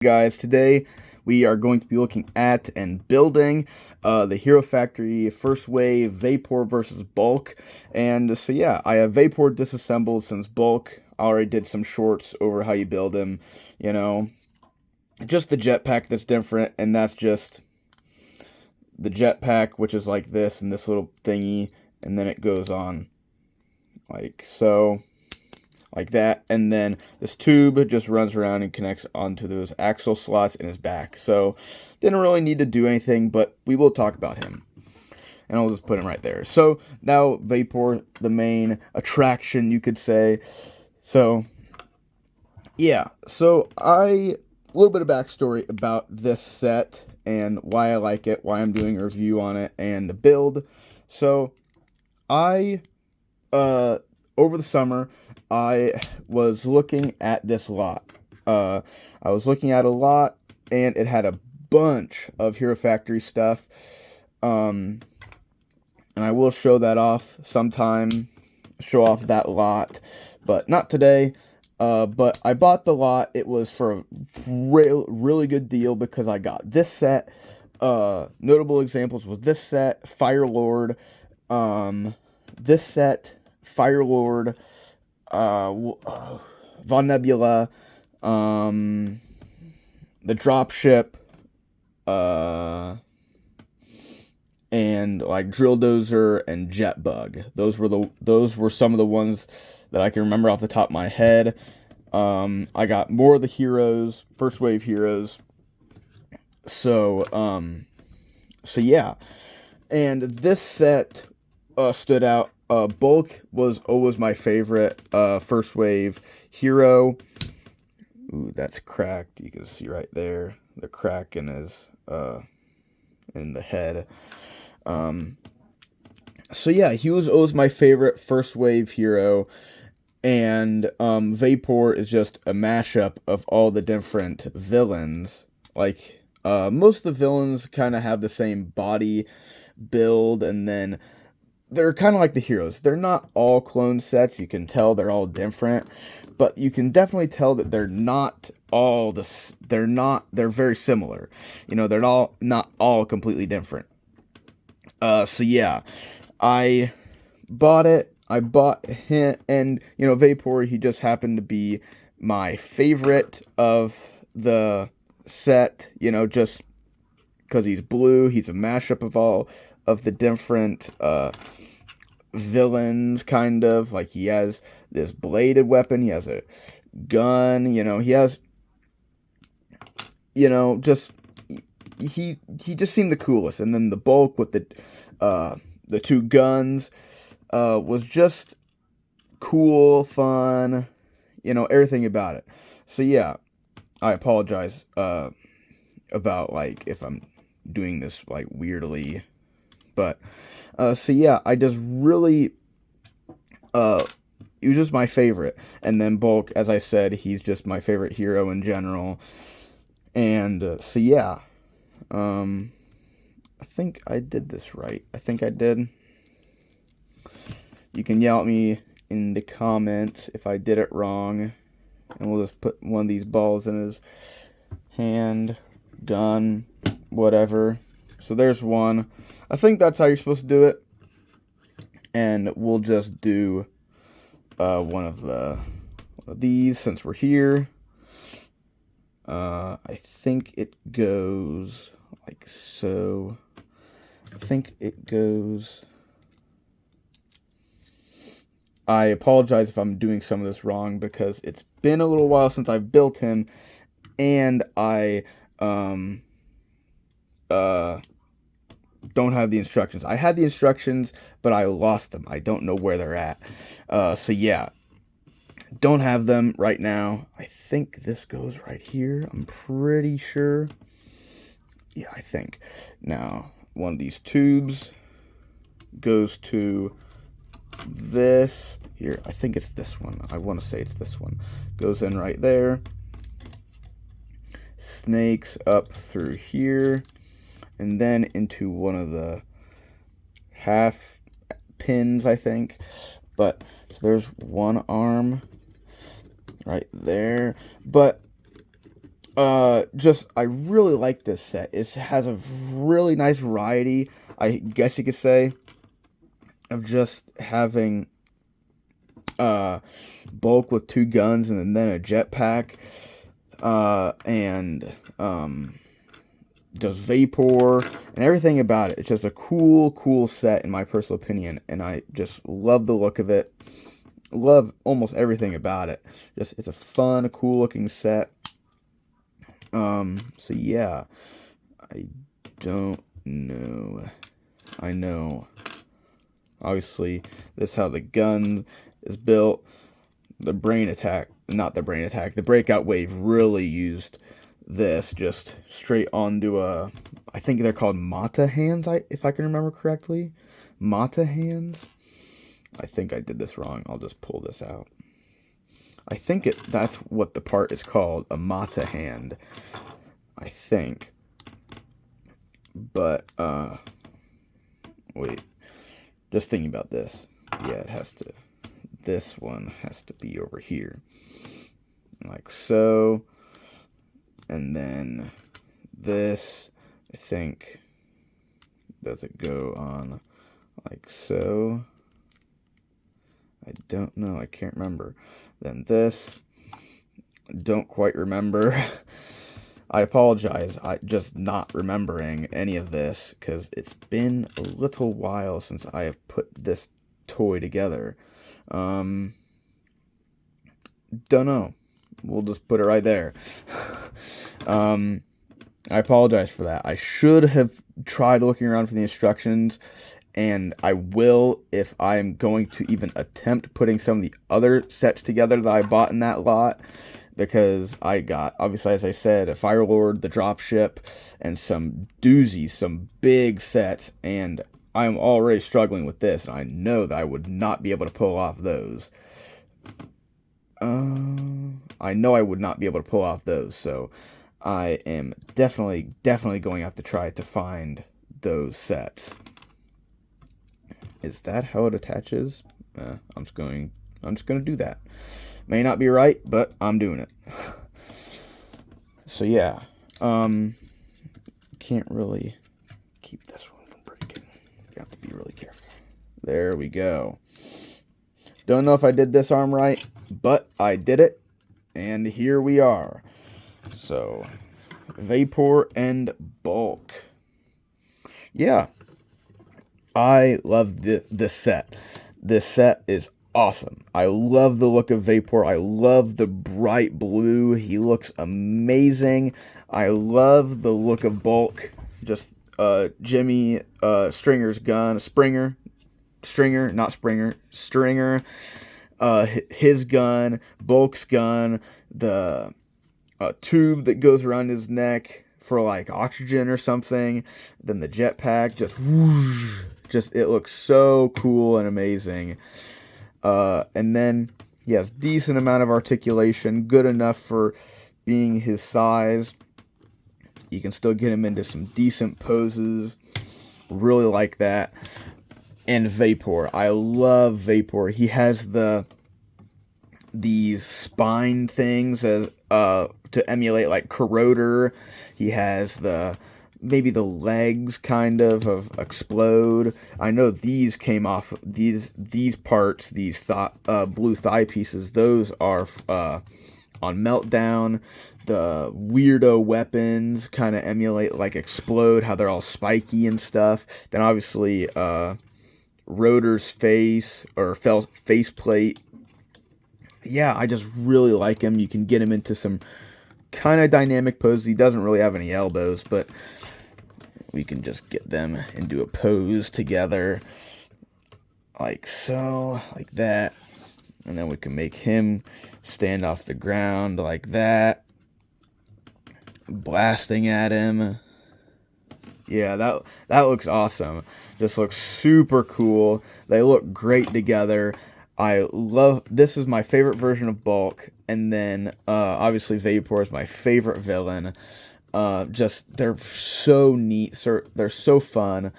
Guys, today we are going to be looking at and building the Hero Factory First Wave Vapor versus Bulk. And so yeah, I have Vapor disassembled since Bulk. I already did some shorts over how you build him, you know. Just the jetpack that's different, and that's just the jetpack, which is like this and this little thingy, and then it goes on like so. Like that, and then this tube just runs around and connects onto those axle slots in his back. So didn't really need to do anything, but we will talk about him, and I'll just put him right there. So now Vapor, the main attraction, you could say. So yeah, so a little bit of backstory about this set and why I like it, why I'm doing a review on it, and the build. So I over the summer, I was looking at this lot. I was looking at a lot, and it had a bunch of Hero Factory stuff. And I will show that off sometime, show off that lot, but not today. But I bought the lot. It was for a really good deal because I got this set. Notable examples was this set, Fire Lord, this set, Fire Lord, Von Nebula, the Dropship, and like Drill Dozer and Jetbug. Those were some of the ones that I can remember off the top of my head. I got more of the heroes, first wave heroes. So yeah, and this set stood out. Bulk was always my favorite first wave hero. Ooh, that's cracked. You can see right there the crack in his in the head. So yeah, he was always my favorite first wave hero, and Vapor is just a mashup of all the different villains. Like most of the villains kind of have the same body build, and then they're kind of like the heroes. They're not all clone sets. You can tell they're all different, but you can definitely tell that they're not all this. They're very similar. You know, they're all not all completely different. So yeah, I bought it. I bought him, and you know, Vapor. He just happened to be my favorite of the set. You know, just because he's blue. He's a mashup of all of the different villains, kind of. Like, he has this bladed weapon, he has a gun, you know, he has, you know, just, he just seemed the coolest. And then the Bulk with the two guns was just cool, fun, you know, everything about it. So yeah, I apologize about, like, if I'm doing this, like, weirdly, but so yeah, I just really he was just my favorite. And then Bulk, as I said, he's just my favorite hero in general. And so yeah, I think I did this right. I think I did. You can yell at me in the comments if I did it wrong, and we'll just put one of these balls in his hand, gun, whatever. So there's one. I think that's how you're supposed to do it. And we'll just do one of these since we're here. I think it goes like so. I think it goes. I apologize if I'm doing some of this wrong because it's been a little while since I've built him, and I don't have the instructions. I had the instructions, but I lost them. I don't know where they're at. So yeah, don't have them right now. I think this goes right here. I'm pretty sure. Yeah, I think. Now, one of these tubes goes to this. Here, I think it's this one. I want to say it's this one. Goes in right there. Snakes up through here. And then into one of the half pins, I think. But so there's one arm right there. But just I really like this set. It has a really nice variety, I guess you could say, of just having Bulk with 2 guns and then a jetpack, and does Vapor and everything about it. It's just a cool set in my personal opinion, and I just love the look of it. Love almost everything about it. Just it's a fun, cool looking set. So yeah, I don't know. I know. Obviously, this is how the gun is built. The the Breakout Wave really used this just straight onto I think they're called Mata hands, if I can remember correctly. Mata hands? I think I did this wrong. I'll just pull this out. I think that's what the part is called, a Mata hand. I think. But, wait. Just thinking about this. Yeah, this one has to be over here. Like so. And then this, I think, does it go on like so? I don't know. I can't remember. Then this, don't quite remember. I apologize. I just not remembering any of this because it's been a little while since I have put this toy together. Don't know. We'll just put it right there. I apologize for that. I should have tried looking around for the instructions, and I will if I'm going to even attempt putting some of the other sets together that I bought in that lot, because I got, obviously, as I said, a Firelord, the dropship, and some doozies, some big sets, and I'm already struggling with this, and I know that I would not be able to pull off those. I know I would not be able to pull off those, so I am definitely going to have to try to find those sets. Is that how it attaches? I'm just going to do that. May not be right, but I'm doing it. So yeah, can't really keep this one from breaking. You have to be really careful. There we go. Don't know if I did this arm right, but I did it, and here we are. So, Vapor and Bulk. Yeah, I love this set. This set is awesome. I love the look of Vapor. I love the bright blue. He looks amazing. I love the look of Bulk. Just Jimmy Stringer, his gun, Bulk's gun, the tube that goes around his neck for like oxygen or something, then the jetpack, just whoosh, it looks so cool and amazing. And then he has decent amount of articulation, good enough for being his size. You can still get him into some decent poses. Really like that. And Vapor. I love Vapor. He has these spine things as to emulate like Corroder. He has maybe the legs kind of Explode. I know these came off these parts, these blue thigh pieces. Those are on Meltdown. The weirdo weapons kind of emulate like Explode, how they're all spiky and stuff. Then obviously Rotor's face or faceplate. Yeah, I just really like him. You can get him into some kind of dynamic poses. He doesn't really have any elbows, but we can just get them into a pose together. Like so, like that. And then we can make him stand off the ground like that. Blasting at him. Yeah, that looks awesome. Just looks super cool. They look great together. I love, this is my favorite version of Bulk, and then obviously Vapor is my favorite villain. Just, they're so neat, they're so fun,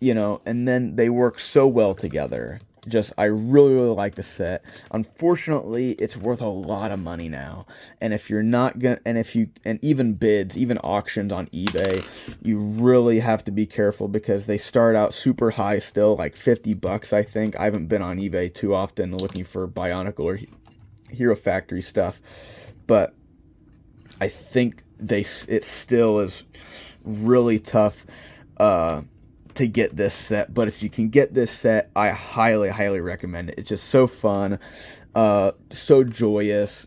and then they work so well together. just I really really like the set. Unfortunately, it's worth a lot of money now, and if you're not gonna, and if you, and even bids, even auctions on eBay, you really have to be careful because they start out super high still, like $50 I think. I haven't been on eBay too often looking for Bionicle or Hero Factory stuff, but I think it still is really tough to get this set. But if you can get this set, I highly highly recommend it. It's just so fun, so joyous.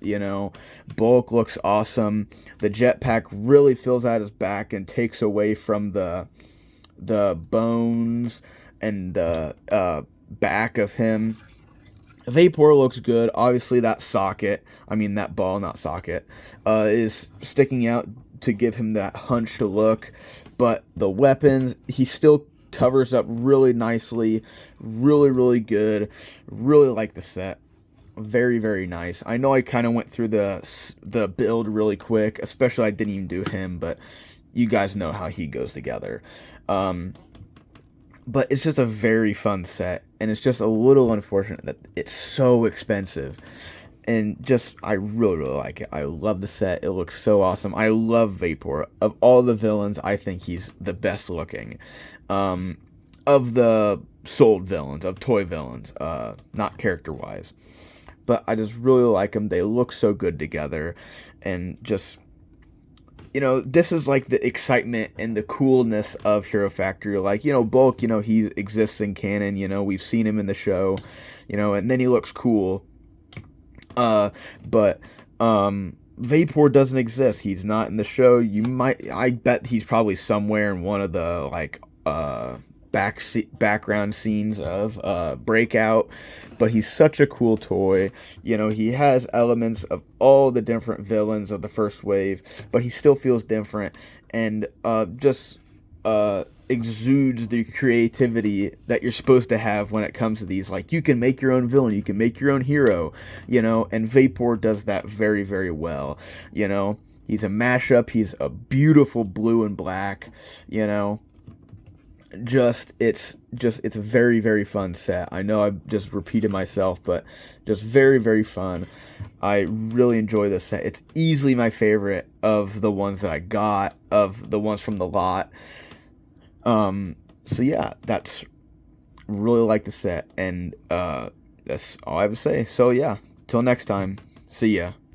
Bulk looks awesome. The jetpack really fills out his back and takes away from the bones and the back of him. Vapor looks good. Obviously, that ball, not socket, is sticking out to give him that hunched look. But the weapons, he still covers up really nicely. Really, really good. Really like the set. Very, very nice. I know I kind of went through the build really quick, especially I didn't even do him, but you guys know how he goes together. But it's just a very fun set, and it's just a little unfortunate that it's so expensive. And just, I really, really like it. I love the set. It looks so awesome. I love Vapor. Of all the villains, I think he's the best looking. Of the sold villains, of toy villains, not character-wise. But I just really like them. They look so good together, and just, this is like the excitement and the coolness of Hero Factory. Like, Bulk, he exists in canon, we've seen him in the show, and then he looks cool. But Vapor doesn't exist. He's not in the show. I bet he's probably somewhere in one of the, like, background scenes of Breakout, but he's such a cool toy. He has elements of all the different villains of the first wave, but he still feels different, and just exudes the creativity that you're supposed to have when it comes to these. Like, you can make your own villain, you can make your own hero, and Vapor does that very, very well. He's a mashup. He's a beautiful blue and black. It's a very, very fun set. I know I just repeated myself, but just very, very fun. I really enjoy this set. It's easily my favorite of the ones that I got, of the ones from the lot. So yeah, that's really like the set, and that's all I have to say. So yeah, till next time, see ya.